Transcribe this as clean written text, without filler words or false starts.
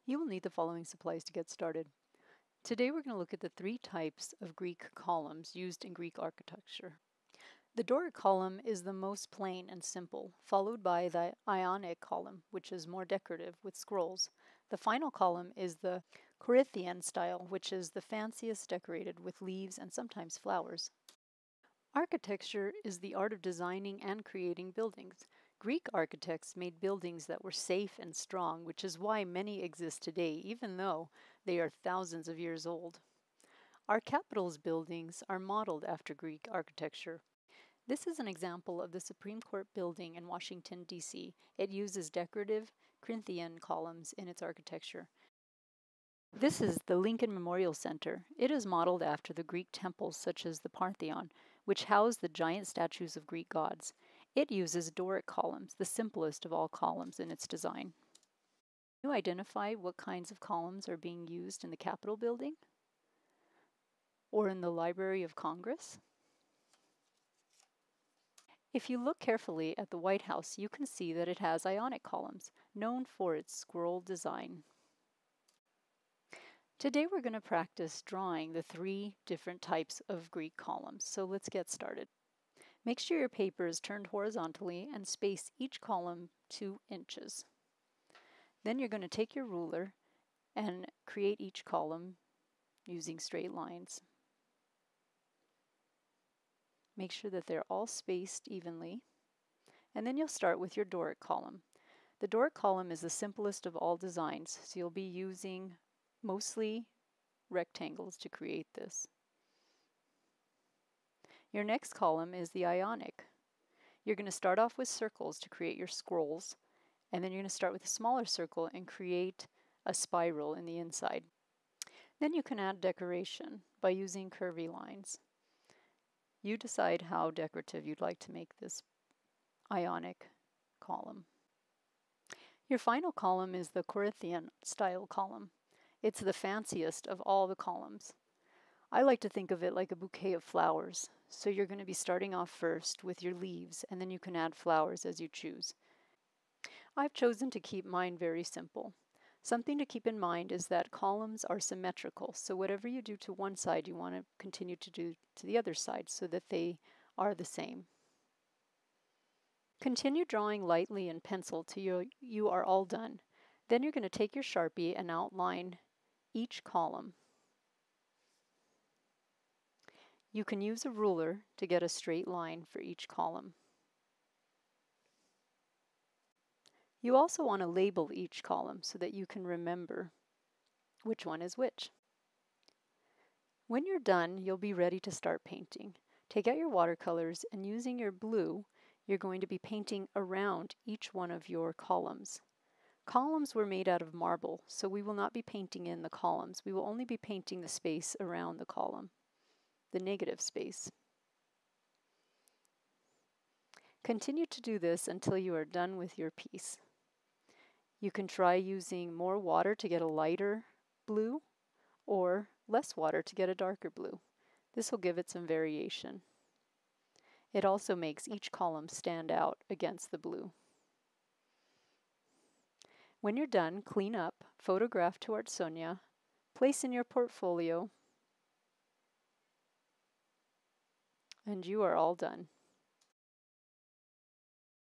You will need the following supplies to get started. Today we're going to look at the three types of Greek columns used in Greek architecture. The Doric column is the most plain and simple, followed by the Ionic column, which is more decorative with scrolls. The final column is the Corinthian style, which is the fanciest, decorated with leaves and sometimes flowers. Architecture is the art of designing and creating buildings. Greek architects made buildings that were safe and strong, which is why many exist today, even though they are thousands of years old. Our capital's buildings are modeled after Greek architecture. This is an example of the Supreme Court building in Washington, D.C. It uses decorative Corinthian columns in its architecture. This is the Lincoln Memorial Center. It is modeled after the Greek temples such as the Parthenon, which house the giant statues of Greek gods. It uses Doric columns, the simplest of all columns in its design. Can you identify what kinds of columns are being used in the Capitol building or in the Library of Congress? If you look carefully at the White House, you can see that it has Ionic columns, known for its scroll design. Today we're going to practice drawing the three different types of Greek columns, so let's get started. Make sure your paper is turned horizontally and space each column 2 inches. Then you're going to take your ruler and create each column using straight lines. Make sure that they're all spaced evenly, and then you'll start with your Doric column. The Doric column is the simplest of all designs, so you'll be using mostly rectangles to create this. Your next column is the Ionic. You're going to start off with circles to create your scrolls, and then you're going to start with a smaller circle and create a spiral in the inside. Then you can add decoration by using curvy lines. You decide how decorative you'd like to make this Ionic column. Your final column is the Corinthian style column. It's the fanciest of all the columns. I like to think of it like a bouquet of flowers. So you're going to be starting off first with your leaves, and then you can add flowers as you choose. I've chosen to keep mine very simple. Something to keep in mind is that columns are symmetrical, so whatever you do to one side, you want to continue to do to the other side so that they are the same. Continue drawing lightly in pencil till you are all done. Then you're going to take your Sharpie and outline each column. You can use a ruler to get a straight line for each column. You also want to label each column so that you can remember which one is which. When you're done, you'll be ready to start painting. Take out your watercolors, and using your blue, you're going to be painting around each one of your columns. Columns were made out of marble, so we will not be painting in the columns. We will only be painting the space around the column, the negative space. Continue to do this until you are done with your piece. You can try using more water to get a lighter blue or less water to get a darker blue. This will give it some variation. It also makes each column stand out against the blue. When you're done, clean up, photograph to Artsonia, place in your portfolio, and you are all done.